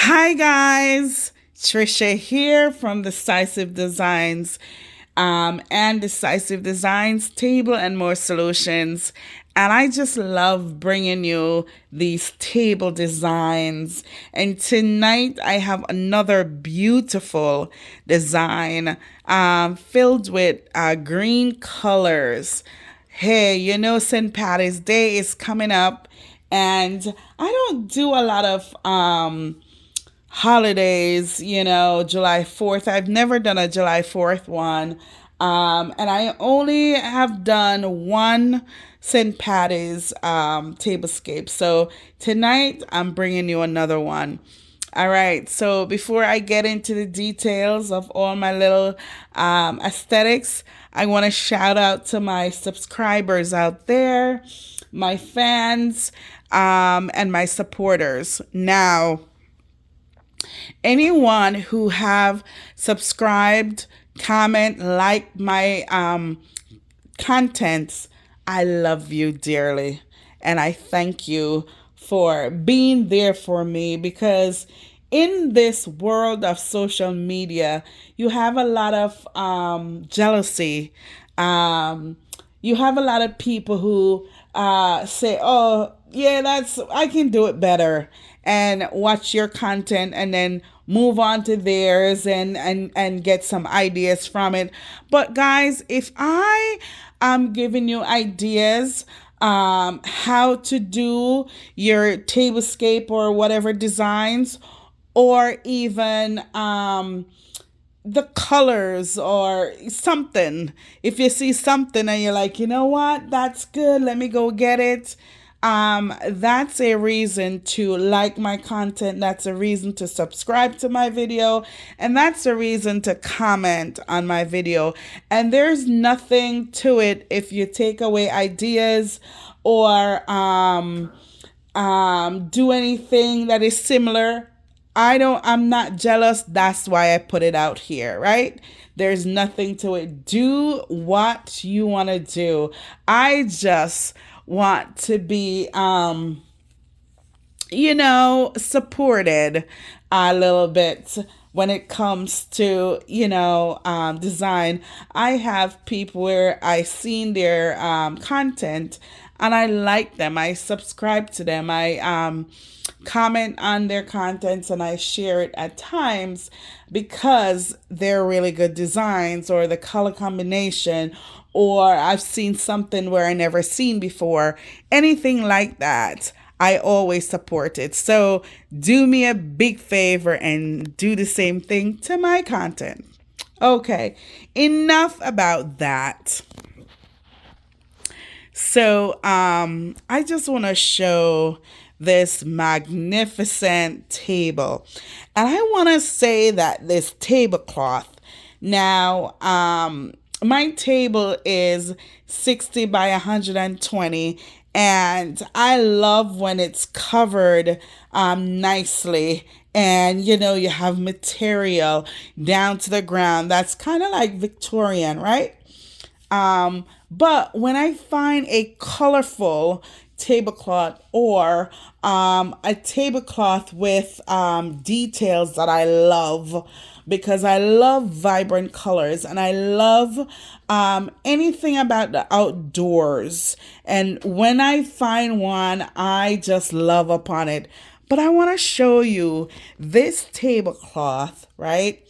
Hi guys, Trisha here from Decisive Designs and Decisive Designs Table and More Solutions. And I just love bringing you these table designs. And tonight I have another beautiful design filled with green colors. Hey, St. Patty's Day is coming up, and I don't do a lot of holidays, July 4th. I've never done a July 4th one. And I only have done one St. Patty's tablescape. So tonight I'm bringing you another one. All right, so before I get into the details of all my little aesthetics, I want to shout out to my subscribers out there, my fans, and my supporters. Now, anyone who have subscribed, comment, like my contents, I love you dearly, and I thank you for being there for me, because in this world of social media, you have a lot of jealousy. You have a lot of people who say, "Oh, yeah, I can do it better," and watch your content and then move on to theirs and get some ideas from it. But guys, if I am giving you ideas how to do your tablescape or whatever designs, or even the colors or something. If you see something and you're like, you know what, that's good, let me go get it. That's a reason to like my content. That's a reason to subscribe to my video. And that's a reason to comment on my video. And there's nothing to it if you take away ideas or do anything that is similar. I'm not jealous. That's why I put it out here, right? There's nothing to it. Do what you want to do. I just want to be, supported a little bit when it comes to, design. I have people where I seen their content and I like them. I subscribe to them. I comment on their contents and I share it at times because they're really good designs, or the color combination, or I've seen something where I never seen before. Anything like that, I always support it. So do me a big favor and do the same thing to my content. Okay, enough about that. So I just want to show this magnificent table. And I want to say that this tablecloth, now, my table is 60 by 120, and I love when it's covered nicely, and you have material down to the ground. That's kind of like Victorian, right? But when I find a colorful tablecloth, or a tablecloth with details that I love, because I love vibrant colors and I love anything about the outdoors. And when I find one, I just love upon it. But I want to show you this tablecloth, right?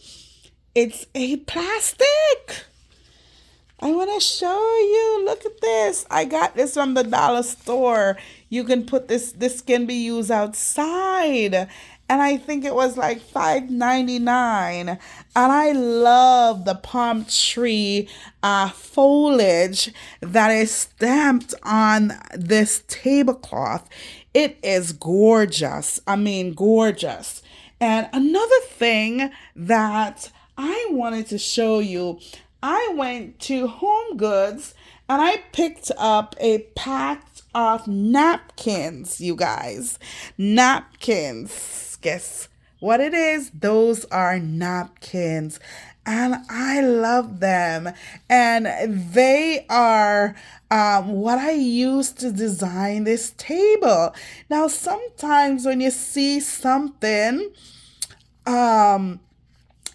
It's a plastic. I want to show you. Look at this. I got this from the dollar store. You can put this can be used outside. And I think it was like $5.99. And I love the palm tree foliage that is stamped on this tablecloth. It is gorgeous. I mean, gorgeous. And another thing that I wanted to show you, I went to Home Goods and I picked up a pack of napkins, you guys. Napkins. Guess what it is? Those are napkins. And I love them. And they are what I use to design this table. Now, sometimes when you see something um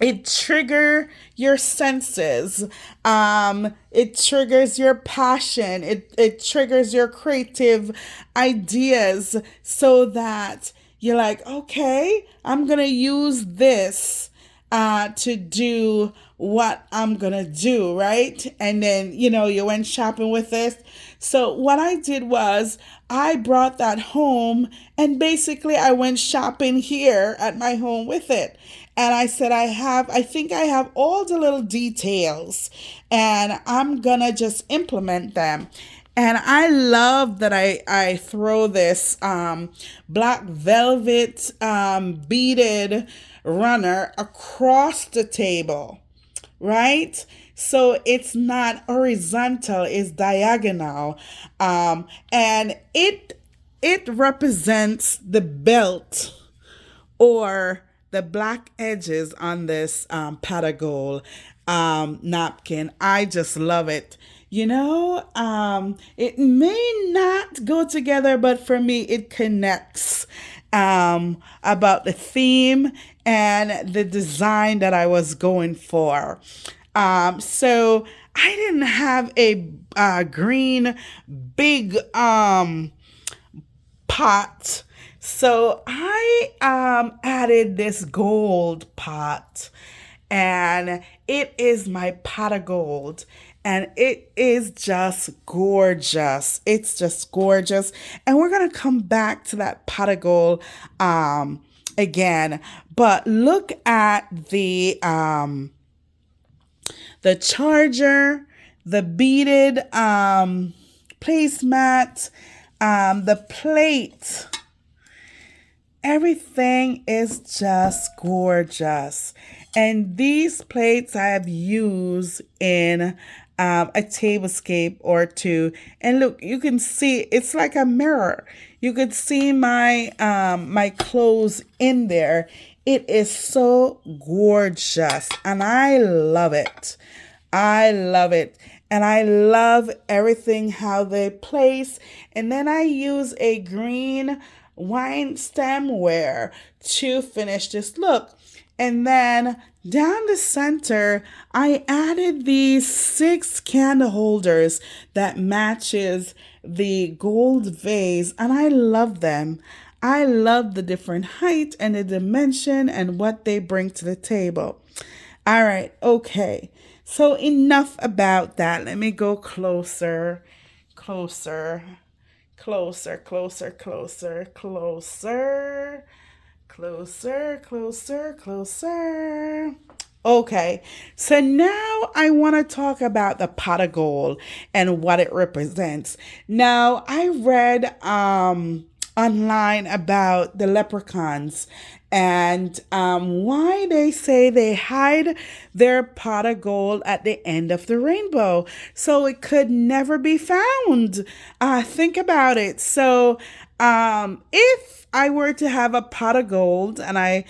it trigger your senses. It triggers your passion. It triggers your creative ideas, so that you're like, okay, I'm gonna use this to do what I'm gonna do, right? And then, you went shopping with this. So what I did was I brought that home, and basically I went shopping here at my home with it. And I said, I think I have all the little details, and I'm gonna just implement them. And I love that I throw this black velvet beaded runner across the table, right? So it's not horizontal, it's diagonal. And it represents the belt, or the black edges on this pot of gold napkin. I just love it. It may not go together, but for me, it connects about the theme and the design that I was going for. So I didn't have a green big pot. So I added this gold pot, and it is my pot of gold, and it is just gorgeous. It's just gorgeous. And we're going to come back to that pot of gold again. But look at the charger, the beaded placemat, the plate. Everything is just gorgeous. And these plates I have used in a tablescape or two. And look, you can see it's like a mirror. You could see my clothes in there. It is so gorgeous, and I love it. I love it. And I love everything how they place. And then I use a green wine stemware to finish this look. And then down the center, I added these 6 candle holders that matches the gold vase, and I love them. I love the different height and the dimension and what they bring to the table. All right, okay. So enough about that. Let me go closer, closer, closer, closer, closer, closer, closer, closer, closer. Okay, so now I want to talk about the pot of gold and what it represents. Now, I read online about the leprechauns and why they say they hide their pot of gold at the end of the rainbow so it could never be found. Think about it. So if I were to have a pot of gold and I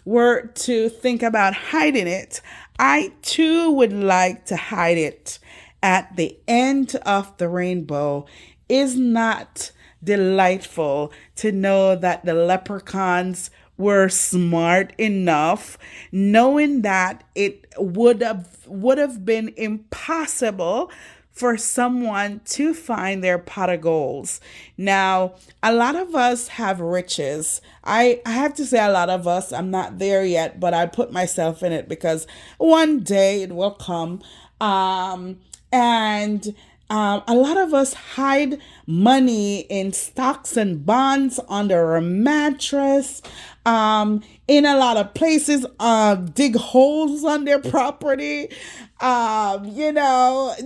were to think about hiding it, I too would like to hide it at the end of the rainbow. Is not delightful to know that the leprechauns were smart enough, knowing that it would have been impossible for someone to find their pot of golds. Now, a lot of us have riches. I have to say a lot of us, I'm not there yet, but I put myself in it because one day it will come. And a lot of us hide money in stocks and bonds under a mattress. In a lot of places, dig holes on their property,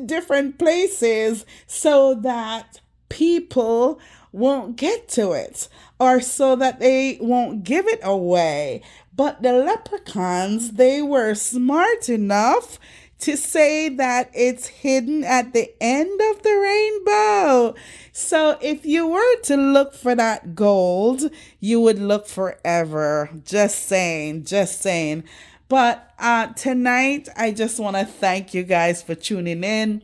different places so that people won't get to it or so that they won't give it away. But the leprechauns, they were smart enough to say that it's hidden at the end of the rainbow. So if you were to look for that gold, you would look forever. Just saying, just saying. But tonight, I just want to thank you guys for tuning in.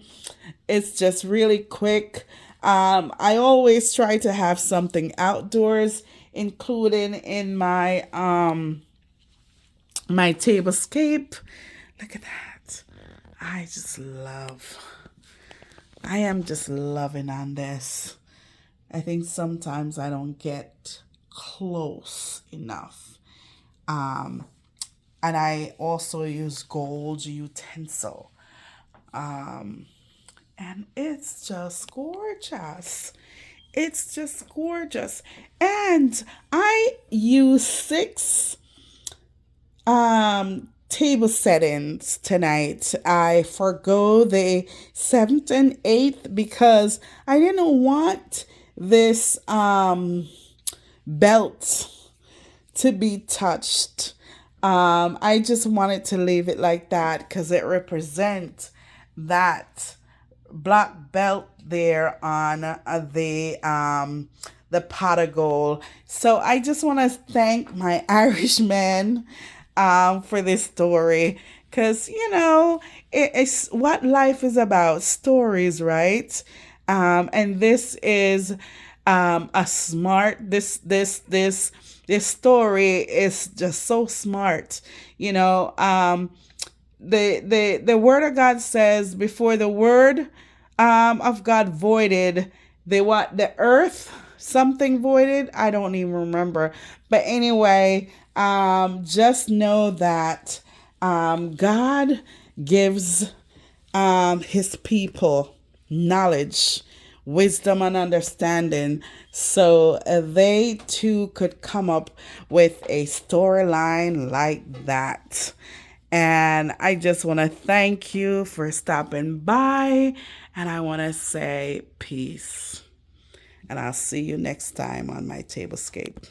It's just really quick. I always try to have something outdoors, including in my my tablescape. Look at that. I just love. I am just loving on this. I think sometimes I don't get close enough. Um, and I also use gold utensil. And it's just gorgeous. It's just gorgeous. And I use six table settings tonight. I forgo the seventh and eighth because I didn't want this belt to be touched. I just wanted to leave it like that because it represents that black belt there on the pot of gold. So I just want to thank my Irishman for this story because it's what life is about, stories, right? And this is a smart this story is just so smart, the word of God says before the word of God voided, the earth something voided. I don't even remember, but anyway, just know that God gives his people knowledge, wisdom, and understanding so they too could come up with a storyline like that. And I just want to thank you for stopping by, and I want to say peace. And I'll see you next time on my Tablescape.